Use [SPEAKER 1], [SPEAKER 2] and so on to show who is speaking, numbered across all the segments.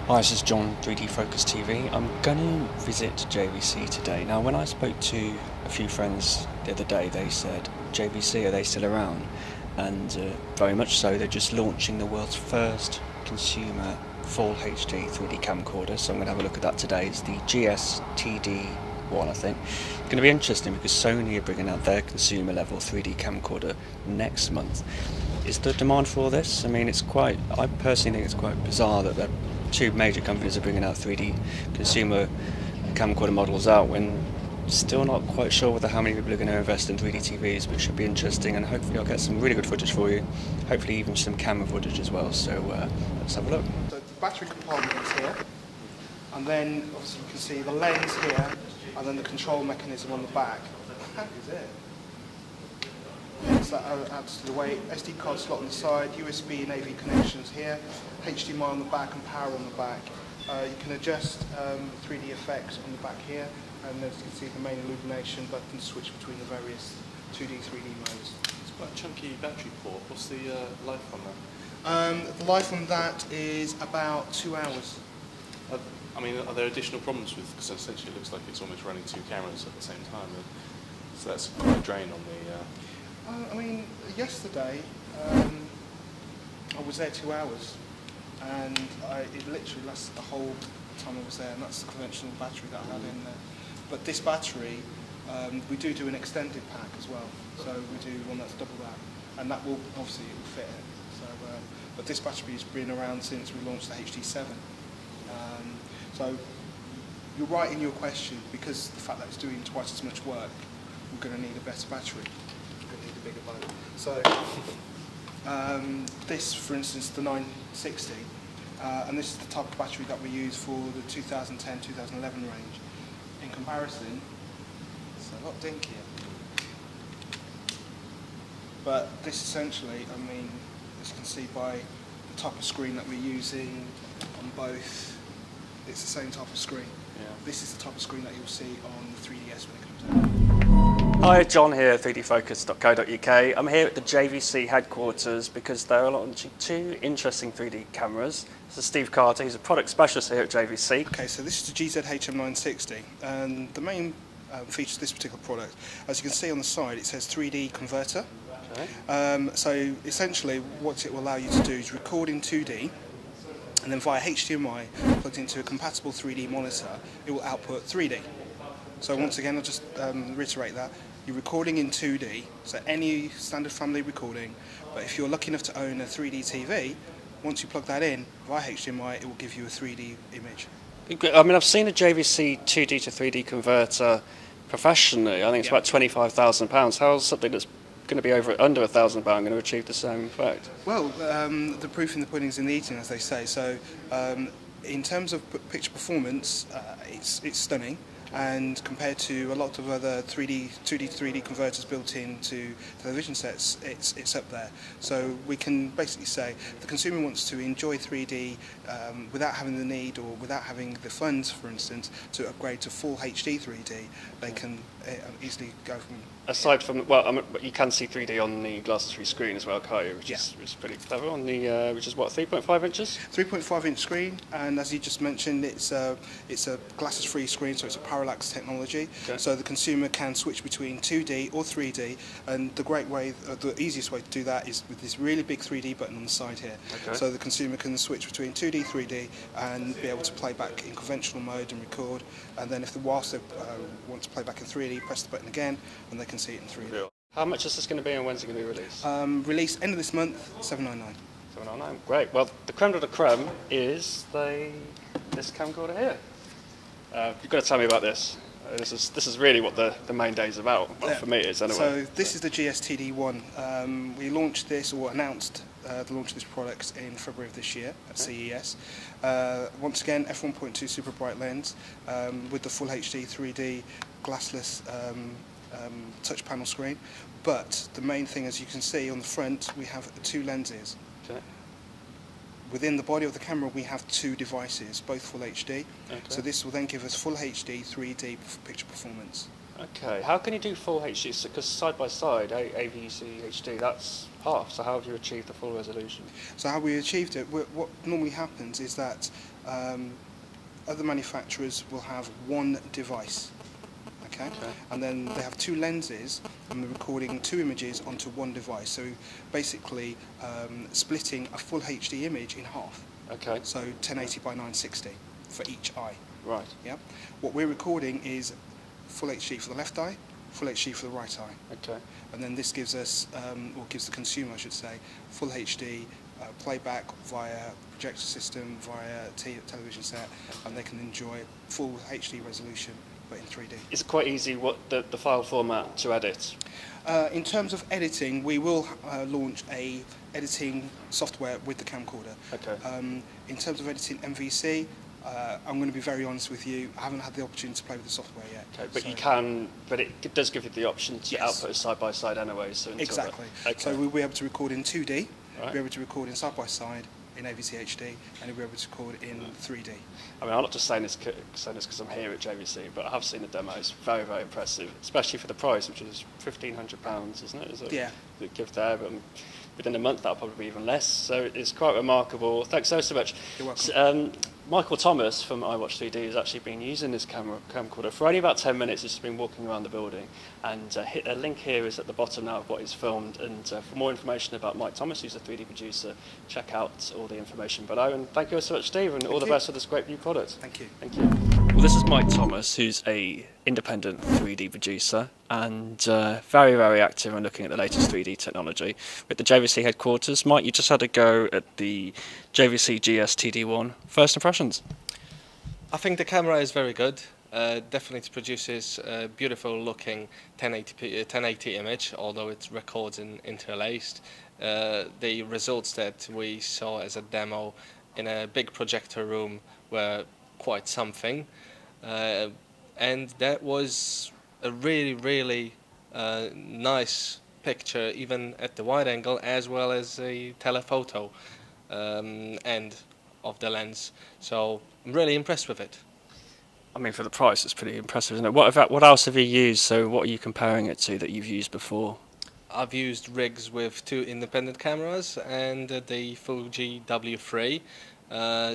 [SPEAKER 1] Hi, this is John, 3D Focus TV. I'm going to visit JVC today. Now, when I spoke to a few friends the other day, they said, JVC, are they still around? And very much so. They're just launching the world's first consumer full HD 3D camcorder, so I'm going to have a look at that today. It's the GS TD-1, I think. It's going to be interesting because Sony are bringing out their consumer level 3D camcorder next month. Is the demand for all this? I mean, I personally think it's quite bizarre that the two major companies are bringing out 3D consumer camcorder models out when still not quite sure whether how many people are going to invest in 3D TVs, but it should be interesting, and hopefully I'll get some really good footage for you, hopefully even some camera footage as well, so let's have a look.
[SPEAKER 2] So the battery compartment is here, and then obviously you can see the lens here, and then the control mechanism on the back. That is it. So that adds to the weight. SD card slot on the side, USB and AV connections here, HDMI on the back and power on the back. You can adjust 3D effects on the back here, and as you can see the main illumination button switch between the various 2D, 3D modes.
[SPEAKER 3] It's quite a chunky battery port. What's the life on that?
[SPEAKER 2] The life on that is about 2 hours.
[SPEAKER 3] I mean, are there additional problems with, because essentially it looks like it's almost running two cameras at the same time, so that's quite a drain on the...
[SPEAKER 2] I mean, yesterday I was there 2 hours, and it literally lasted the whole time I was there, and that's the conventional battery that I had in there. But this battery, we do an extended pack as well, so we do one that's double that, and that will obviously it will fit it. So, but this battery has been around since we launched the HD7. So you're right in your question, because the fact that it's doing twice as much work, we're going to need a better battery. We're going to need a bigger boat. So this, for instance, the 960, and this is the type of battery that we use for the 2010-2011 range. In comparison, it's a lot dinkier. But this essentially, I mean, as you can see by the type of screen that we're using on both, it's the same type of screen. Yeah. This is the type of screen that you'll see on the 3DS when it comes out.
[SPEAKER 1] Hi, John here, 3dfocus.co.uk. I'm here at the JVC headquarters because they're launching two interesting 3D cameras. This is Steve Carter, he's a product specialist here at JVC.
[SPEAKER 2] Okay, so this is the GZ-HM960, and the main feature of this particular product, as you can see on the side, it says 3D converter. Okay. So essentially what it will allow you to do is record in 2D, and then via HDMI plugged into a compatible 3D monitor, it will output 3D. So once again, I'll just reiterate that. You're recording in 2D, so any standard family recording, but if you're lucky enough to own a 3D TV, once you plug that in via HDMI, it will give you a 3D image.
[SPEAKER 1] I mean, I've seen a JVC 2D to 3D converter professionally. I think it's about £25,000. How's something that's going to be under £1,000 going to achieve the same effect?
[SPEAKER 2] Well, the proof in the pudding is in the eating, as they say. So in terms of picture performance, it's stunning. And compared to a lot of other 2D to 3D converters built into television sets, it's up there. So we can basically say if the consumer wants to enjoy 3D without having the need or without having the funds, for instance, to upgrade to full HD 3D, they can easily go from...
[SPEAKER 1] Aside from, well, I mean, you can see 3D on the glasses-free screen as well, can't you? Which is pretty clever on the, which is what, 3.5 inches?
[SPEAKER 2] 3.5 inch screen, and as you just mentioned, it's a glasses-free screen, so it's a parallax technology. Okay. So the consumer can switch between 2D or 3D, and the easiest way to do that is with this really big 3D button on the side here. Okay. So the consumer can switch between 2D, 3D, and be able to play back in conventional mode and record. And then whilst they want to play back in 3D, press the button again, and they can see it in 3D.
[SPEAKER 1] How much is this going to be and when's it going to be released?
[SPEAKER 2] Release end of this month, $799.
[SPEAKER 1] $799, great. Well, the creme de la creme is this camcorder here. You've got to tell me about this. This is really what the main day is about. Well, for me it is anyway.
[SPEAKER 2] So this is the GS TD-1. We launched this, or announced the launch of this product in February of this year at CES. Once again, f1.2 super bright lens with the full HD 3D glassless touch panel screen. But the main thing, as you can see on the front, we have two lenses. Okay. Within the body of the camera we have two devices, both full HD, so this will then give us full HD 3D picture performance.
[SPEAKER 1] Okay, how can you do full HD? Because side by side, AVC HD, that's half, so how have you achieved the full resolution?
[SPEAKER 2] So how we achieved it, what normally happens is that Other manufacturers will have one device. Okay. And then they have two lenses, and they're recording two images onto one device. So basically, splitting a full HD image in half.
[SPEAKER 1] Okay.
[SPEAKER 2] So 1080 by 960 for each eye.
[SPEAKER 1] Right.
[SPEAKER 2] Yeah. What we're recording is full HD for the left eye, full HD for the right eye.
[SPEAKER 1] Okay.
[SPEAKER 2] And then this gives us, or gives the consumer, I should say, full HD playback via projector system, via television set, and they can enjoy full HD resolution, but in 3D.
[SPEAKER 1] Is it quite easy what the file format to edit?
[SPEAKER 2] In terms of editing, we will launch a editing software with the camcorder.
[SPEAKER 1] Okay.
[SPEAKER 2] In terms of editing MVC, I'm going to be very honest with you, I haven't had the opportunity to play with the software yet.
[SPEAKER 1] Okay, but
[SPEAKER 2] so
[SPEAKER 1] you can, but it does give you the option to
[SPEAKER 2] Yes.
[SPEAKER 1] output side by side anyway. So
[SPEAKER 2] Exactly.
[SPEAKER 1] Okay.
[SPEAKER 2] So we'll be able to record in 2D,
[SPEAKER 1] Right.
[SPEAKER 2] be able to record in side by side in AVC HD, and we'll be able to record in 3D.
[SPEAKER 1] I mean, I'm not just saying this because I'm here at JVC, but I have seen the demo. It's very, very impressive, especially for the price, which is £1,500, isn't it? Is it
[SPEAKER 2] Yeah.
[SPEAKER 1] the gift there, but within a month that'll probably be even less. So it's quite remarkable. Thanks so much.
[SPEAKER 2] You're welcome.
[SPEAKER 1] So, Michael Tomas from iWatch 3D has actually been using this camcorder for only about 10 minutes. He's just been walking around the building, and a link here is at the bottom now of what he's filmed. And for more information about Mike Tomas, who's a 3D producer, check out all the information below. And thank you so much, Steve, and all the best with this great new product.
[SPEAKER 2] Thank you.
[SPEAKER 1] Thank you. Well, this is Mike Tomas, who's a independent 3D producer and very, very active in looking at the latest 3D technology with the JVC Headquarters. Mike, you just had a go at the JVC GS TD-1. First impressions?
[SPEAKER 4] I think the camera is very good. Definitely produces a beautiful looking 1080 image, although it records interlaced. The results that we saw as a demo in a big projector room were quite something. And that was a really, really nice picture, even at the wide angle, as well as a telephoto end of the lens. So I'm really impressed with it.
[SPEAKER 1] I mean, for the price, it's pretty impressive, isn't it? What else have you used? So what are you comparing it to that you've used before?
[SPEAKER 4] I've used rigs with two independent cameras and the Fuji W3.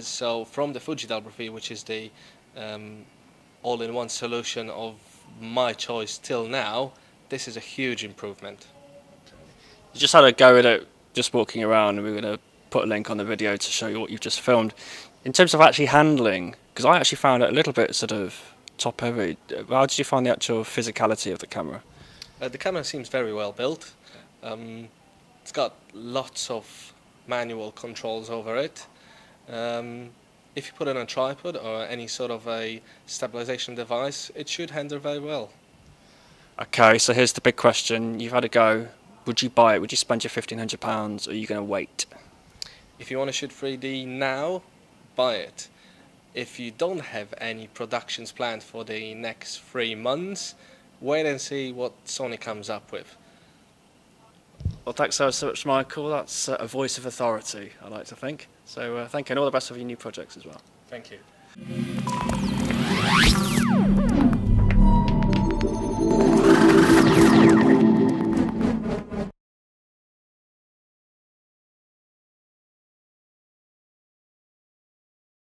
[SPEAKER 4] So from the Fuji W3, which is the all-in-one solution of my choice till now, this is a huge improvement.
[SPEAKER 1] You just had a go at it just walking around, and we're going to put a link on the video to show you what you've just filmed. In terms of actually handling, because I actually found it a little bit sort of top-heavy, how did you find the actual physicality of the camera?
[SPEAKER 4] The camera seems very well built. It's got lots of manual controls over it. If you put it on a tripod or any sort of a stabilization device, it should handle very well.
[SPEAKER 1] Okay, so here's the big question. You've had a go. Would you buy it? Would you spend your £1,500, or are you going to wait?
[SPEAKER 4] If you want to shoot 3D now, buy it. If you don't have any productions planned for the next 3 months, wait and see what Sony comes up with.
[SPEAKER 1] Well, thanks so much, Michael. That's a voice of authority, I like to think. So thank you, and all the best of your new projects as well.
[SPEAKER 4] Thank you.